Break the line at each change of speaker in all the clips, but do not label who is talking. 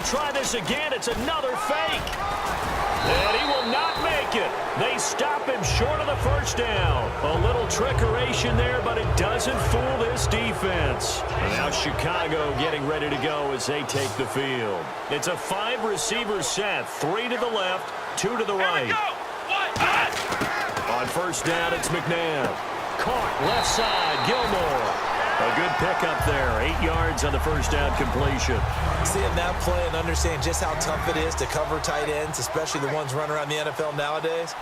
to try this again. It's another fake. And he will not make it. They stop him short of the first down. A little trickeration there, but it doesn't fool this defense. And now Chicago getting ready to go as they take the field. It's a 5-receiver set. 3 to the left, 2 to the right. On first down, it's McNabb. Caught left side, Gilmore. A good pickup there. 8 yards on the first down completion.
Seeing that play and understand just how tough it is to cover tight ends, especially the ones running around the NFL nowadays,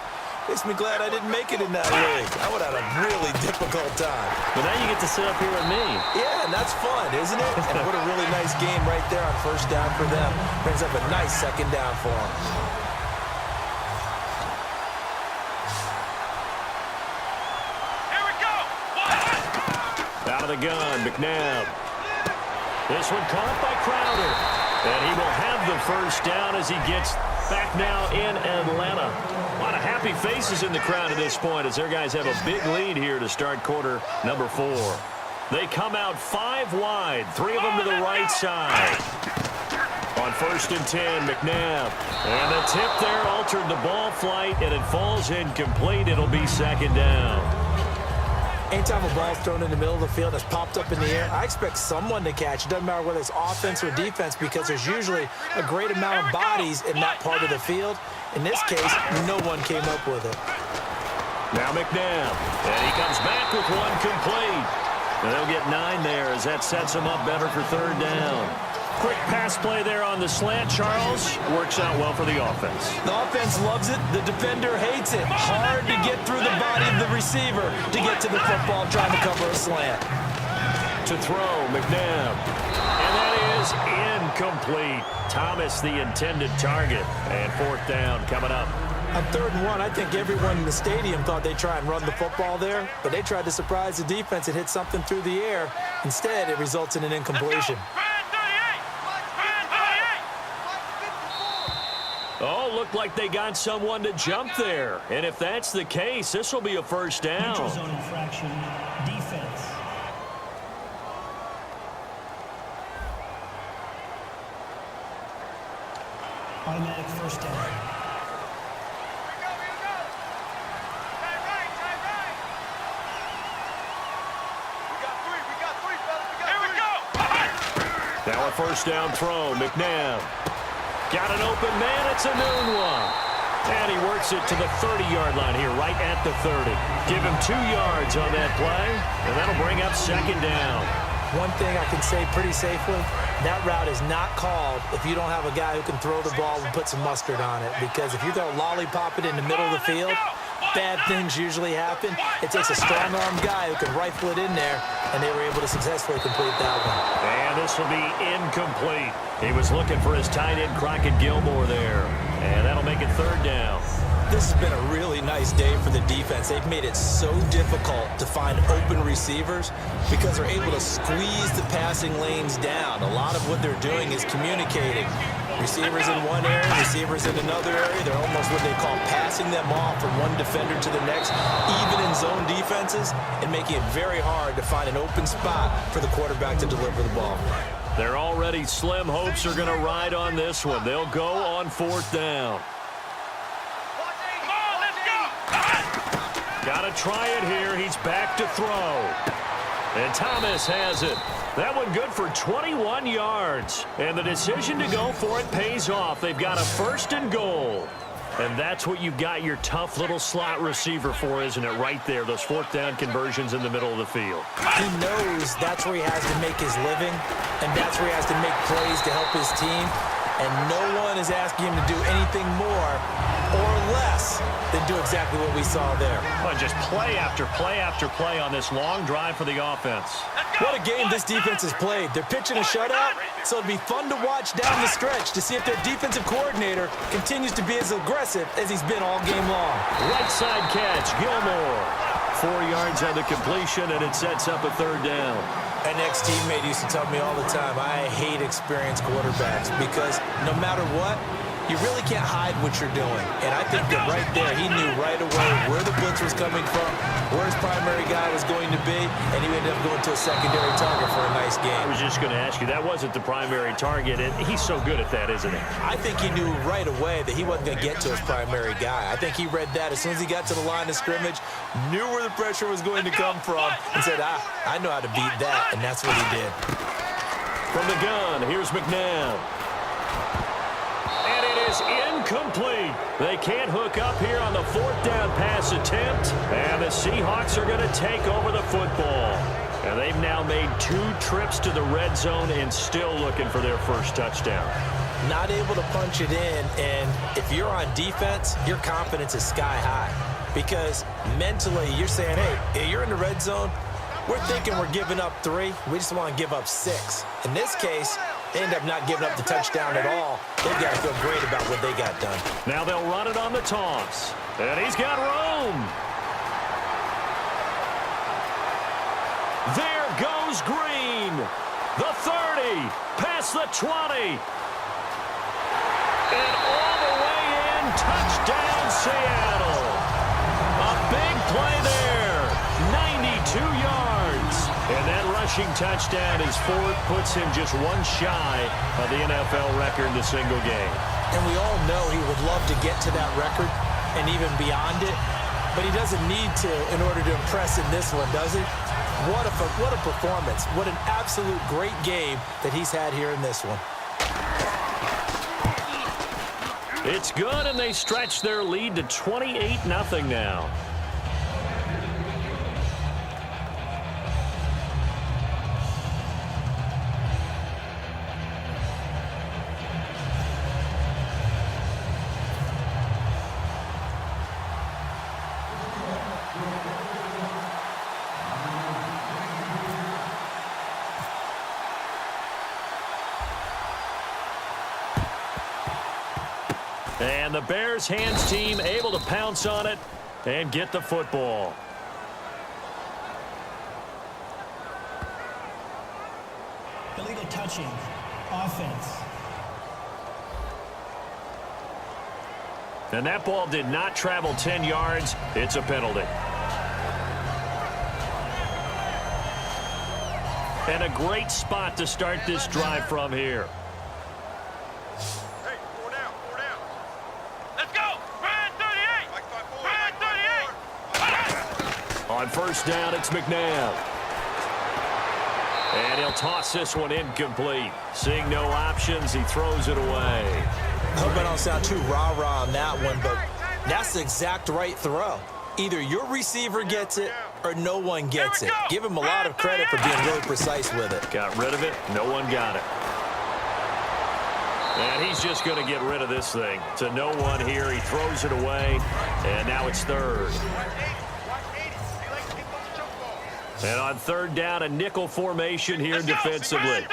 makes me glad I didn't make it in that league. I would have had a really difficult time.
But now you get to sit up here with me.
Yeah, and that's fun, isn't it? And what a really nice game right there on first down for them. Brings up a nice second down for them.
Out of the gun, McNabb. This one caught by Crowder. And he will have the first down as he gets back now in Atlanta. A lot of happy faces in the crowd at this point as their guys have a big lead here to start quarter number 4. They come out 5 wide, 3 of them to the right side. On first and 10, McNabb. And the tip there altered the ball flight, and it falls incomplete. It'll be second down.
Anytime a ball's thrown in the middle of the field that's popped up in the air, I expect someone to catch. It doesn't matter whether it's offense or defense because there's usually a great amount of bodies in that part of the field. In this case, no one came up with it.
Now McNabb, and he comes back with one complete. And they'll get 9 there as that sets them up better for third down. Quick pass play there on the slant, Charles. Works out well for the offense.
The offense loves it. The defender hates it. Hard to get through the body of the receiver to get to the football trying to cover a slant.
To throw, McNabb. And that is incomplete. Thomas, the intended target. And fourth down coming up.
On 3rd and 1, I think everyone in the stadium thought they'd try and run the football there, but they tried to surprise the defense and hit something through the air. Instead, it results in an incompletion.
Oh, looked like they got someone to jump there. And if that's the case, this will be a first down.
Neutral zone infraction, defense. Automatic first down.
Now a first down throw, McNabb. Got an open man, it's a noon one. And he works it to the 30-yard line here, right at the 30. Give him 2 yards on that play, and that'll bring up second down.
One thing I can say pretty safely, that route is not called if you don't have a guy who can throw the ball and put some mustard on it. Because if you go lollipop it in the middle of the field, bad things usually happen. It takes a strong-armed guy who can rifle it in there, and they were able to successfully complete that one.
And this will be incomplete. He was looking for his tight end, Crockett Gilmore there. And that'll make it third down.
This has been a really nice day for the defense. They've made it so difficult to find open receivers because they're able to squeeze the passing lanes down. A lot of what they're doing is communicating. Receivers in one area, receivers in another area. They're almost what they call passing them off from one defender to the next, even in zone defenses, and making it very hard to find an open spot for the quarterback to deliver the ball.
Their already slim hopes are going to ride on this one. They'll go on fourth down. Got to try it here. He's back to throw. And Thomas has it. That one good for 21 yards. And the decision to go for it pays off. They've got a first and goal. And that's what you've got your tough little slot receiver for, isn't it? Right there, those fourth down conversions in the middle of the field.
He knows that's where he has to make his living, and that's where he has to make plays to help his team. And no one is asking him to do anything more or less than do exactly what we saw there.
Well, just play after play after play on this long drive for the offense.
What a game this defense has played. They're pitching a shutout, so it'll be fun to watch down the stretch to see if their defensive coordinator continues to be as aggressive as he's been all game long.
Right side catch, Gilmore. 4 yards on the completion, and it sets up a third down.
An ex-teammate used to tell me all the time, I hate experienced quarterbacks because no matter what, You really can't hide what you're doing. And I think that right there, he knew right away where the blitz was coming from, where his primary guy was going to be, and he ended up going to a secondary target for a nice game.
I was just going to ask you, that wasn't the primary target, and he's so good at that, isn't he?
I think he knew right away that he wasn't going to get to his primary guy. I think he read that as soon as he got to the line of scrimmage, knew where the pressure was going to come from, and said, I know how to beat that, and that's what he did.
From the gun, here's McNabb. And it is incomplete. They can't hook up here on the fourth down pass attempt, and the Seahawks are going to take over the football. And they've now made 2 trips to the red zone and still looking for their first touchdown.
Not able to punch it in, and if you're on defense, your confidence is sky high. Because mentally, you're saying, hey, you're in the red zone, we're thinking we're giving up 3. We just want to give up 6. In this case, they end up not giving up the touchdown at all. They've got to feel great about what they got done.
Now they'll run it on the toss. And he's got room. There goes Green. The 30. Past the 20. And all the way in. Touchdown, Seattle. A big play there. 92 yards. And that rushing touchdown is 4. Puts him just 1 shy of the NFL record in the single game.
And we all know he would love to get to that record and even beyond it. But he doesn't need to in order to impress in this one, does he? What a performance. What an absolute great game that he's had here in this one.
It's good, and they stretch their lead to 28-0 now. And the Bears hands team able to pounce on it and get the football.
Illegal touching. Offense.
And that ball did not travel 10 yards. It's a penalty. And a great spot to start this drive from here. On first down, it's McNabb. And he'll toss this one incomplete. Seeing no options, he throws it away.
I hope I don't sound too rah-rah on that one, but that's the exact right throw. Either your receiver gets it or no one gets it. Give him a lot of credit for being really precise with it.
Got rid of it. No one got it. And he's just going to get rid of this thing. To no one here. He throws it away. And now it's third. And on third down, a nickel formation here defensively.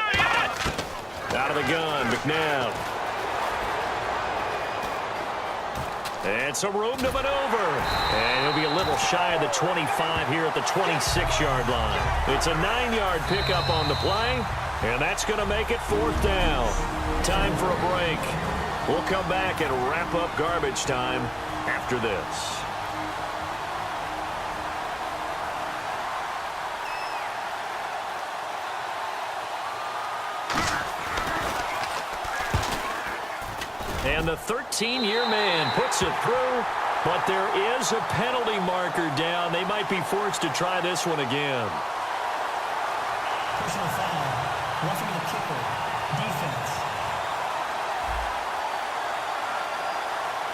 Out of the gun, McNabb. And some room to maneuver. And he'll be a little shy of the 25 here at the 26-yard line. It's a 9-yard pickup on the play, and that's going to make it fourth down. Time for a break. We'll come back and wrap up garbage time after this. And the 13-year man puts it through, but there is a penalty marker down. They might be forced to try this one again.
Personal foul. Roughing the kicker. Defense.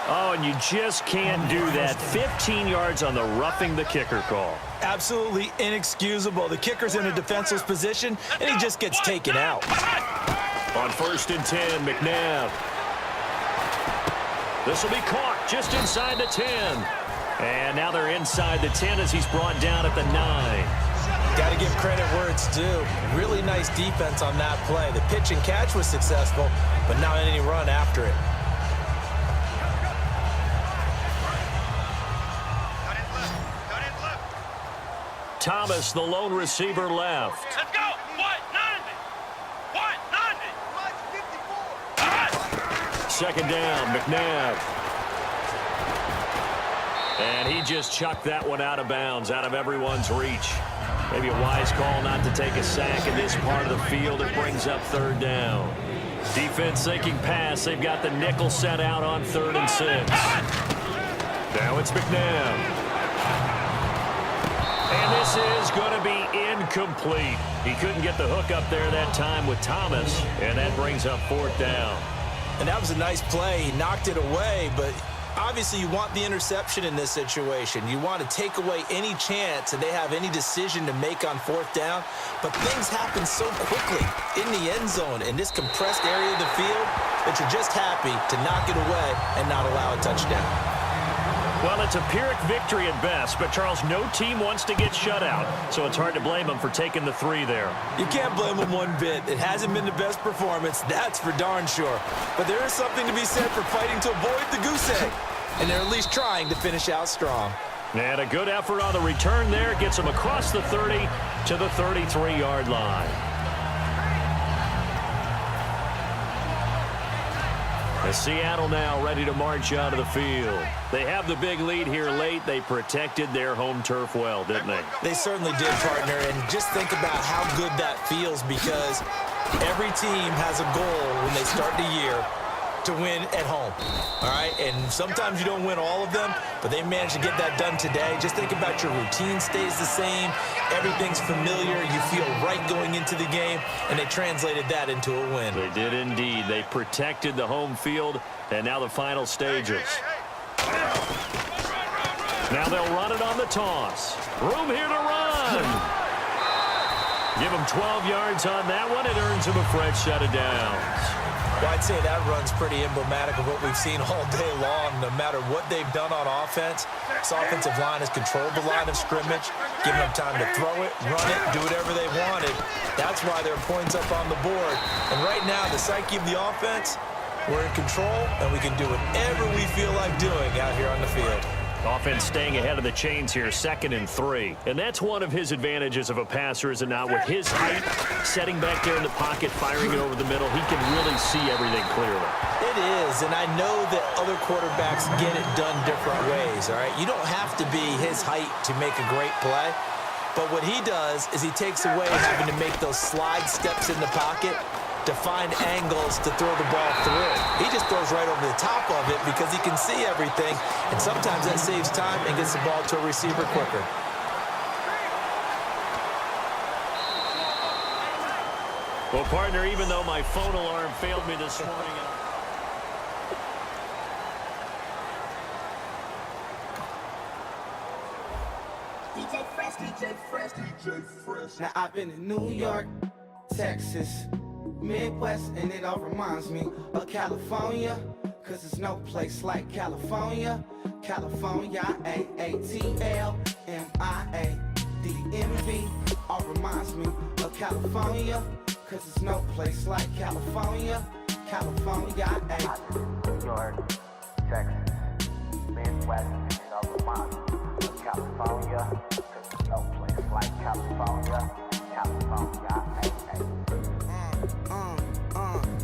Oh, and you just can't do that. 15 yards on the roughing the kicker call.
Absolutely inexcusable. The kicker's in a defenseless position, and he just gets taken out.
On first and 10, McNabb. This will be caught just inside the 10. And now they're inside the 10 as he's brought down at the 9.
Got to give credit where it's due. Really nice defense on that play. The pitch and catch was successful, but not any run after it.
Thomas, the lone receiver, left.
Let's go. What? 90. What? 90.
second down. McNabb. And he just chucked that one out of bounds, out of everyone's reach. Maybe a wise call not to take a sack in this part of the field. It brings up third down. Defense thinking pass. They've got the nickel set out on 3rd and 6. Now it's McNabb. And this is going to be incomplete. He couldn't get the hook up there that time with Thomas, and that brings up 4th down.
And that was a nice play. He knocked it away, but obviously you want the interception in this situation. You want to take away any chance that they have any decision to make on 4th down. But things happen so quickly in the end zone in this compressed area of the field that you're just happy to knock it away and not allow a touchdown.
Well, it's a Pyrrhic victory at best, but, Charles, no team wants to get shut out, so it's hard to blame them for taking the 3 there.
You can't blame them one bit. It hasn't been the best performance, that's for darn sure. But there is something to be said for fighting to avoid the goose egg, and they're at least trying to finish out strong.
And a good effort on the return there gets them across the 30 to the 33-yard line. As Seattle now ready to march out of the field. They have the big lead here late. They protected their home turf well, didn't they?
They certainly did, partner. And just think about how good that feels, because every team has a goal when they start the year to win at home. All right? And sometimes you don't win all of them, but they managed to get that done today. Just think about your routine stays the same. Everything's familiar. You feel right going into the game, and they translated that into a win.
They did indeed. They protected the home field, and now the final stages. Now they'll run it on the toss. Room here to run. Give them 12 yards on that one. It earns them a fresh set of downs.
Well, I'd say that run's pretty emblematic of what we've seen all day long. No matter what they've done on offense, this offensive line has controlled the line of scrimmage, given them time to throw it, run it, do whatever they wanted. That's why there are points up on the board. And right now, the psyche of the offense, we're in control, and we can do whatever we feel like doing out here on the field.
Offense staying ahead of the chains here, 2nd and 3. And that's one of his advantages of a passer, is it not? With his height, setting back there in the pocket, firing it over the middle, he can really see everything clearly.
It is, and I know that other quarterbacks get it done different ways, all right? You don't have to be his height to make a great play. But what he does is he takes away having to make those slide steps in the pocket to find angles to throw the ball through. He just throws right over the top of it because he can see everything, and sometimes that saves time and gets the ball to a receiver quicker.
Well, partner, even though my phone alarm failed me this morning,
DJ Fresh, DJ Fresh, DJ Fresh.
Now I've been in New York, Texas, Midwest, and it all reminds me of California, cause there's no place like California. California, A-A-T-L-M-I-A-D-D-M-V, all reminds me of California, cause there's no place like California. California,
New York, Texas, Midwest, and it all reminds me of California, cause there's no place like California. California,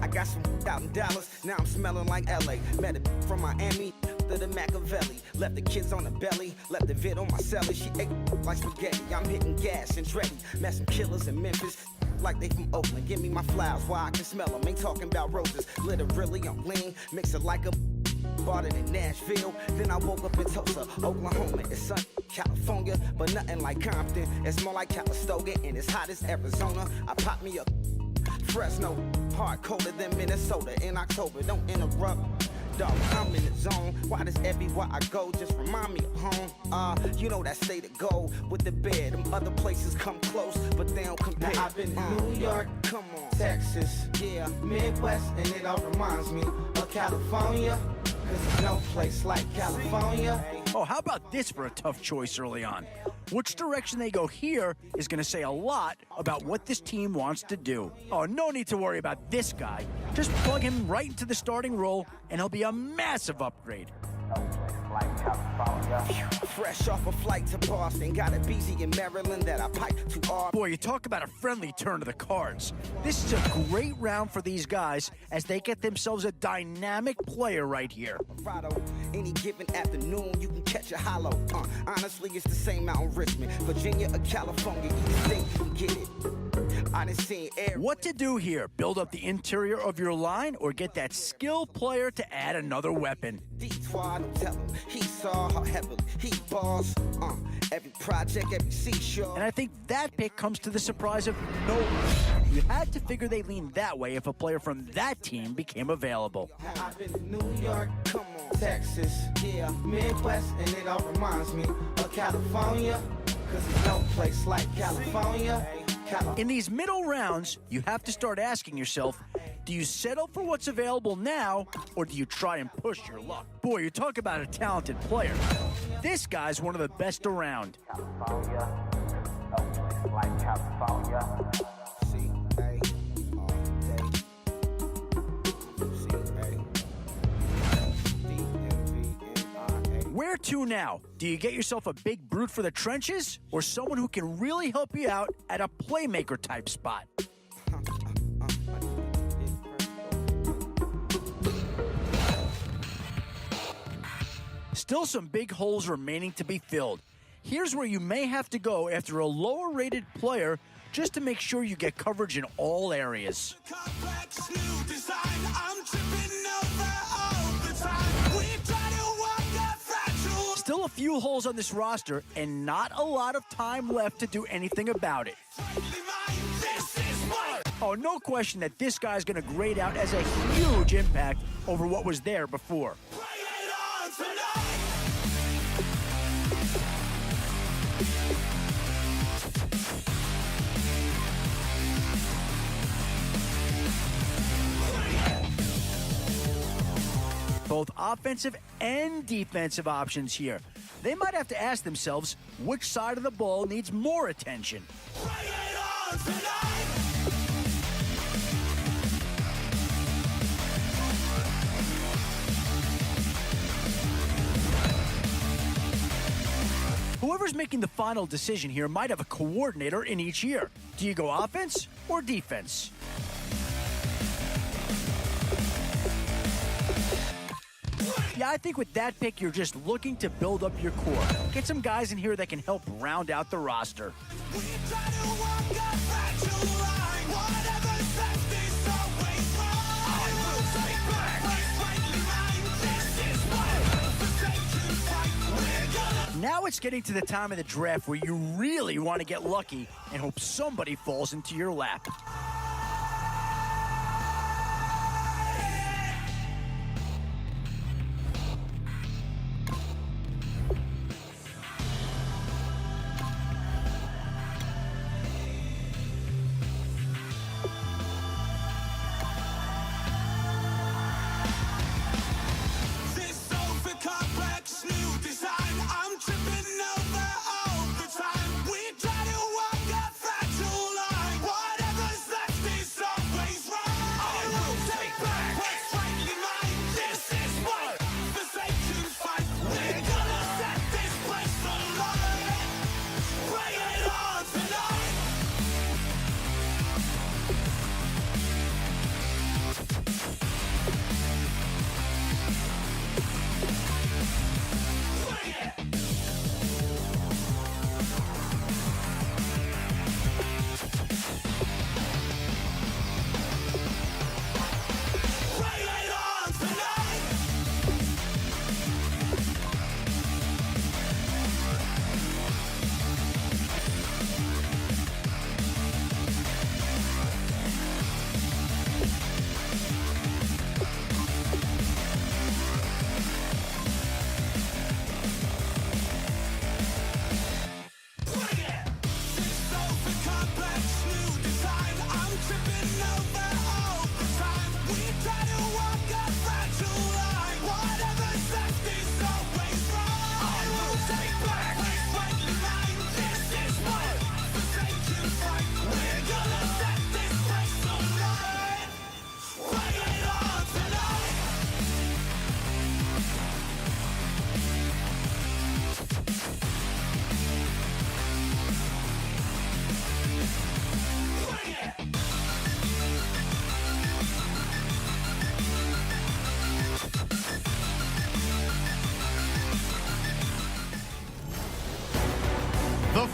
I got some out in Dallas, now I'm smelling like LA. Met a from Miami to the Machiavelli. Left the kids on the belly, left the vid on my celly. She ate like spaghetti, I'm hitting gas and Andretti. Met some killers in Memphis, like they from Oakland. Give me my flowers while I can smell them. Ain't talking about roses, literally I'm lean. Mix it like a bought it in Nashville. Then I woke up in Tulsa, Oklahoma. It's sunny, California, but nothing like Compton. It's more like Calistoga, and it's hot as Arizona. I pop me a Fresno, hard colder than Minnesota in October. Don't interrupt, dog, I'm in the zone. Why does everywhere I go just remind me of home? You know that state of gold with the bed. Them other places come close, but they don't compare. Now I've been in New York, come on, Texas, yeah, Midwest, and it all reminds me of California, cause there's no place like California.
Oh, how about this for a tough choice early on? Which direction they go here is going to say a lot about what this team wants to do. Oh, no need to worry about this guy. Just plug him right into the starting role, and he'll be a massive upgrade.
no place like like California.
Fresh off a flight to Boston, got a BZ in Maryland that I piped to all.
Boy, you talk about a friendly turn of the cards. This is a great round for these guys as they get themselves a dynamic player right here.
Any given afternoon, you can catch a hollow. Honestly, it's the same out in Richmond, Virginia or California. You think you can get it. I done seen air.
What to do here? Build up the interior of your line or get that skilled player to add another weapon?
Don't tell him. He saw how heavily he balls. Every project, every seashore.
And I think that pick comes to the surprise of no one. You had to figure they lean that way if a player from that team became available.
I've been to New York, come on, Texas, yeah, Midwest, and it all reminds me of California, cause there's no place like California.
In these middle rounds, you have to start asking yourself, do you settle for what's available now, or do you try and push your luck? Boy, you talk about a talented player. This guy's one of the best around.
California, no place like California.
Where to now? Do you get yourself a big brute for the trenches, or someone who can really help you out at a playmaker type spot? Still some big holes remaining to be filled. Here's where you may have to go after a lower rated player just to make sure you get coverage in all areas. Still a few holes on this roster and not a lot of time left to do anything about it. Oh, no question that this guy's going to grade out as a huge impact over what was there before. Both offensive and defensive options here. They might have to ask themselves which side of the ball needs more attention. Whoever's making the final decision here might have a coordinator in each ear. Do you go offense or defense? Yeah, I think with that pick, you're just looking to build up your core. Get some guys in here that can help round out the roster. Now it's getting to the time of the draft where you really want to get lucky and hope somebody falls into your lap.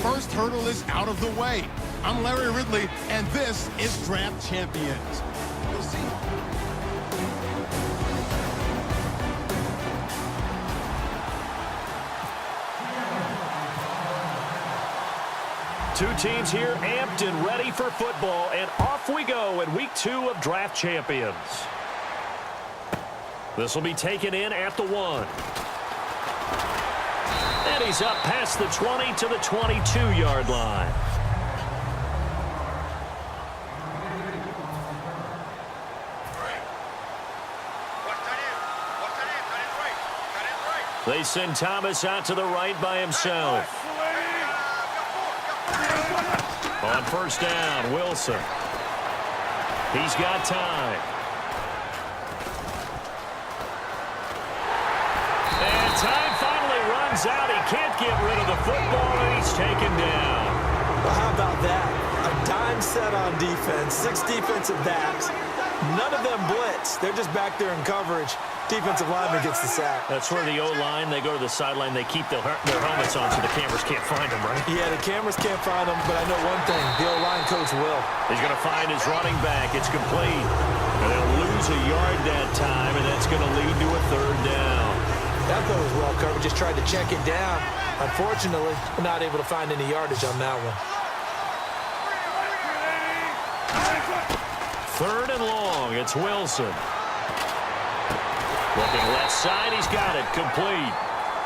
first hurdle is out of the way. I'm Larry Ridley, and this is Draft Champions. We'll see.
Two teams here amped and ready for football, and off we go in week 2 of Draft Champions. This will be taken in at the 1. And he's up past the 20 to the 22-yard line. They send Thomas out to the right by himself. On first down, Wilson. He's got time. And time finally runs out. He can't get rid of the football, and he's taken down.
Well, how about that? A dime set on defense, 6 defensive backs. None of them blitz. They're just back there in coverage. Defensive lineman gets the sack.
That's where the O-line, they go to the sideline, they keep their helmets on so the cameras can't find them, right?
Yeah, the cameras can't find them, but I know one thing. The O-line coach will.
He's going to find his running back. It's complete. And they'll lose a yard that time, and that's going to lead to a 3rd down.
That throw was well covered. Just tried to check it down. Unfortunately, we're not able to find any yardage on that one.
3rd and long. It's Wilson. Looking left side, he's got it, complete.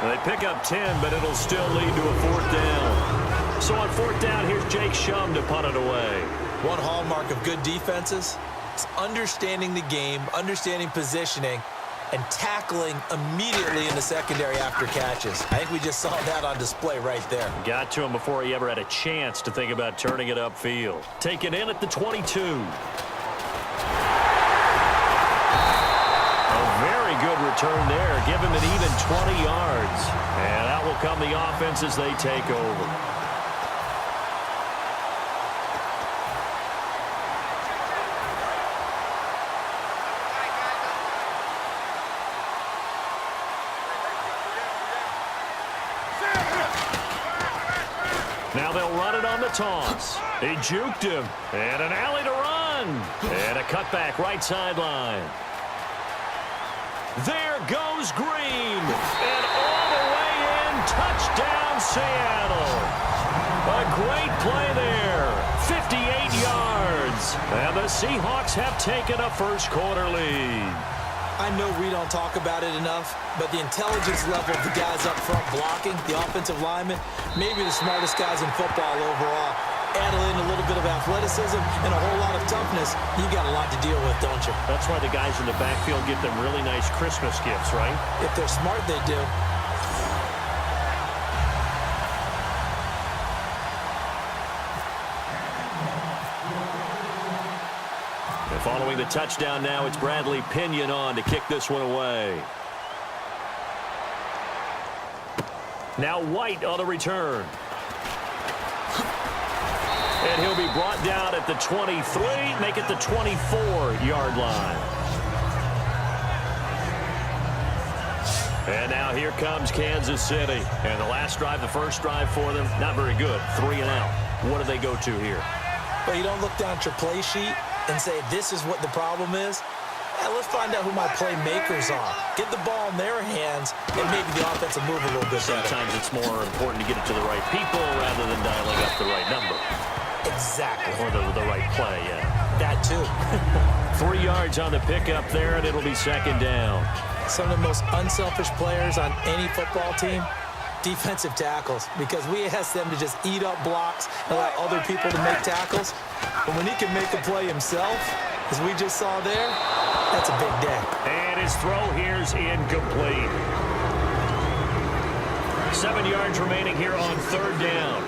They pick up 10, but it'll still lead to a 4th down. So on 4th down, here's Jake Shum to punt it away.
One hallmark of good defenses is understanding the game, understanding positioning, and tackling immediately in the secondary after catches. I think we just saw that on display right there.
Got to him before he ever had a chance to think about turning it upfield. Taken in at the 22. Very good return there. Give him an even 20 yards. And out will come the offense as they take over. Now they'll run it on the toss. He juked him. And an alley to run. And a cutback right sideline. There goes Green, and all the way in, touchdown Seattle. A great play there, 58 yards, and the Seahawks have taken a first-quarter lead.
I know we don't talk about it enough, but the intelligence level of the guys up front blocking, the offensive linemen, maybe the smartest guys in football overall. Add in a little bit of athleticism and a whole lot of toughness, you got a lot to deal with, don't you?
That's why the guys in the backfield get them really nice Christmas gifts, right?
If they're smart, they do.
And following the touchdown now, it's Bradley Pinion on to kick this one away. Now White on the return. And he'll be brought down at the 23, make it the 24-yard line. And now here comes Kansas City. And the last drive, the first drive for them, not very good. 3 and out. What do they go to here?
Well, you don't look down at your play sheet and say, this is what the problem is. Let's find out who my playmakers are. Get the ball in their hands, and maybe the offense will move a little bit better.
Sometimes it's more important to get it to the right people rather than dialing up the right number.
Exactly.
Or the right play, yeah.
That too.
3 yards on the pickup there, and it'll be 2nd down.
Some of the most unselfish players on any football team, defensive tackles, because we ask them to just eat up blocks and allow other people to make tackles. But when he can make a play himself, as we just saw there, that's a big day.
And his throw here's incomplete. 7 yards remaining here on 3rd down.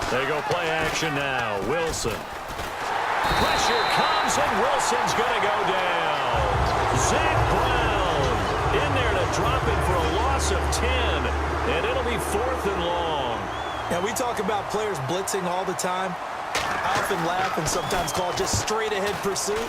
They go play action now. Wilson. Pressure comes, and Wilson's going to go down. Zach Brown in there to drop it for a loss of 10, and it'll be 4th and long.
Now, we talk about players blitzing all the time. I often laugh and sometimes call it just straight-ahead pursuit.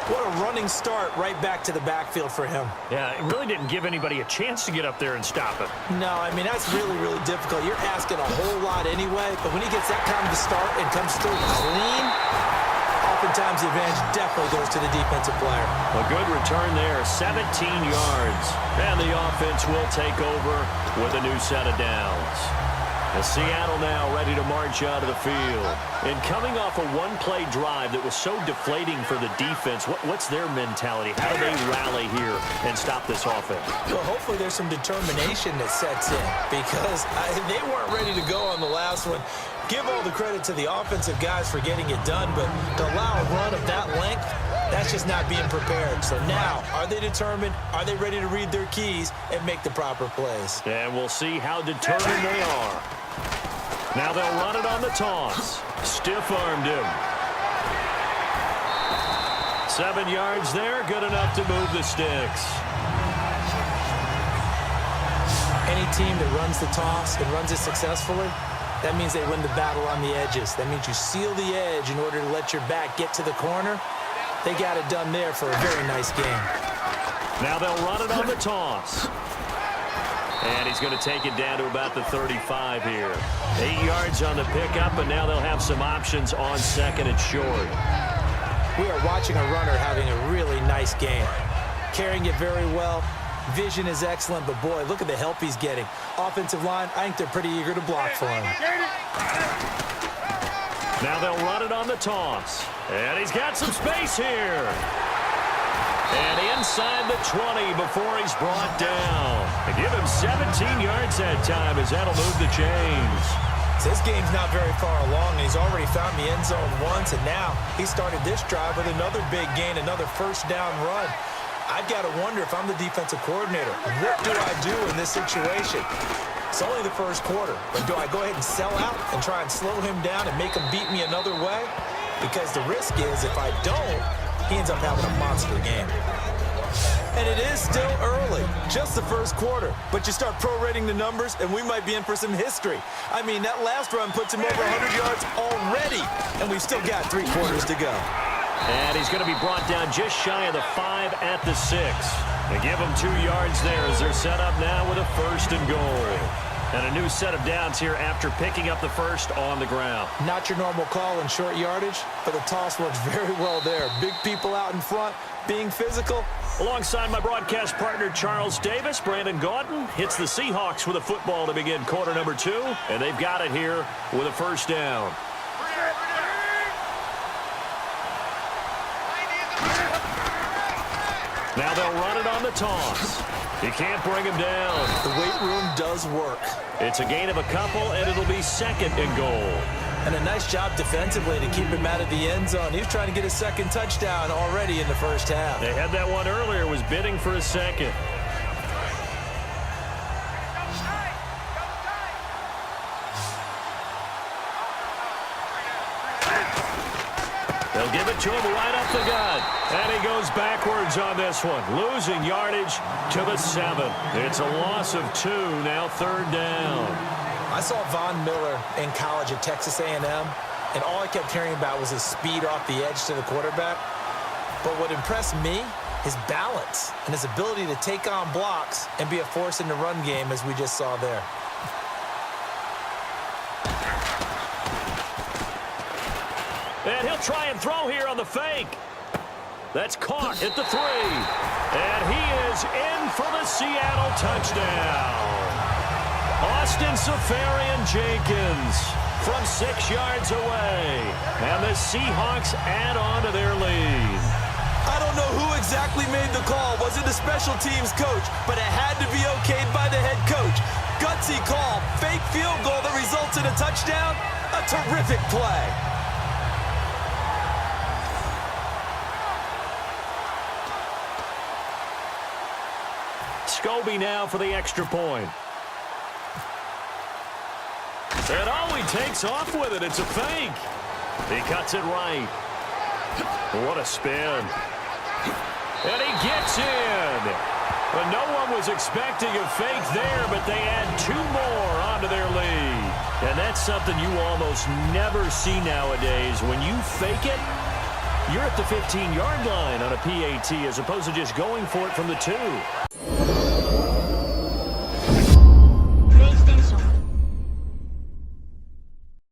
What a running start right back to the backfield for him.
Yeah, it really didn't give anybody a chance to get up there and stop it.
No, I mean, that's really, really difficult. You're asking a whole lot anyway, but when he gets that kind of a start and comes through clean, oftentimes the advantage definitely goes to the defensive player.
A good return there, 17 yards. And the offense will take over with a new set of downs. And Seattle now ready to march out of the field. And coming off a one-play drive that was so deflating for the defense, what's their mentality? How do they rally here and stop this offense?
Well, hopefully there's some determination that sets in because they weren't ready to go on the last one. Give all the credit to the offensive guys for getting it done, but to allow a run of that length, that's just not being prepared. So now, are they determined? Are they ready to read their keys and make the proper plays?
And we'll see how determined they are. Now they'll run it on the toss. Stiff-armed him. 7 yards there, good enough to move the sticks.
Any team that runs the toss and runs it successfully, that means they win the battle on the edges. That means you seal the edge in order to let your back get to the corner. They got it done there for a very nice game.
Now they'll run it on the toss. And he's going to take it down to about the 35 here. 8 yards on the pickup, and now they'll have some options on second and short.
We are watching a runner having a really nice game. Carrying it very well. Vision is excellent, but boy, look at the help he's getting. Offensive line, I think they're pretty eager to block for him.
Now they'll run it on the toss. And he's got some space here. And inside the 20 before he's brought down. They give him 17 yards that time as that'll move the chains.
So this game's not very far along, and he's already found the end zone once, and now he started this drive with another big gain, another first down run. I've got to wonder if I'm the defensive coordinator. What do I do in this situation? It's only the first quarter, but do I go ahead and sell out and try and slow him down and make him beat me another way? Because the risk is if I don't, he ends up having a monster game. And it is still early, just the first quarter. But you start prorating the numbers, and we might be in for some history. I mean, that last run puts him over 100 yards already, and we've still got 3 quarters to go.
And he's going to be brought down just shy of the 5 at the 6. They give him 2 yards there as they're set up now with a first and goal. And a new set of downs here after picking up the first on the ground.
Not your normal call in short yardage, but the toss works very well there. Big people out in front, being physical.
Alongside my broadcast partner, Charles Davis, Brandon Gaudin hits the Seahawks with a football to begin quarter number 2. And they've got it here with a first down. Now they'll run it on the toss. You can't bring him down.
The weight room does work.
It's a gain of a couple, and it'll be second and goal.
And a nice job defensively to keep him out of the end zone. He was trying to get his second touchdown already in the first half.
They had that one earlier, was bidding for a second. They'll give it to him right up the gut. And he goes backwards on this one, losing yardage to the 7. It's a loss of 2, now third down.
I saw Von Miller in college at Texas A&M, and all I kept hearing about was his speed off the edge to the quarterback. But what impressed me, his balance and his ability to take on blocks and be a force in the run game, as we just saw there.
And he'll try and throw here on the fake. That's caught at the 3. And he is in for the Seattle touchdown. Austin Safarian-Jenkins from 6 yards away. And the Seahawks add on to their lead.
I don't know who exactly made the call. Was it the special teams coach? But it had to be okayed by the head coach. Gutsy call. Fake field goal that results in a touchdown. A terrific play.
Scobie now for the extra point. And oh, he takes off with it. It's a fake. He cuts it right. What a spin. And he gets in. But no one was expecting a fake there, but they add 2 more onto their lead. And that's something you almost never see nowadays. When you fake it, You're at the 15-yard line on a PAT as opposed to just going for it from the 2.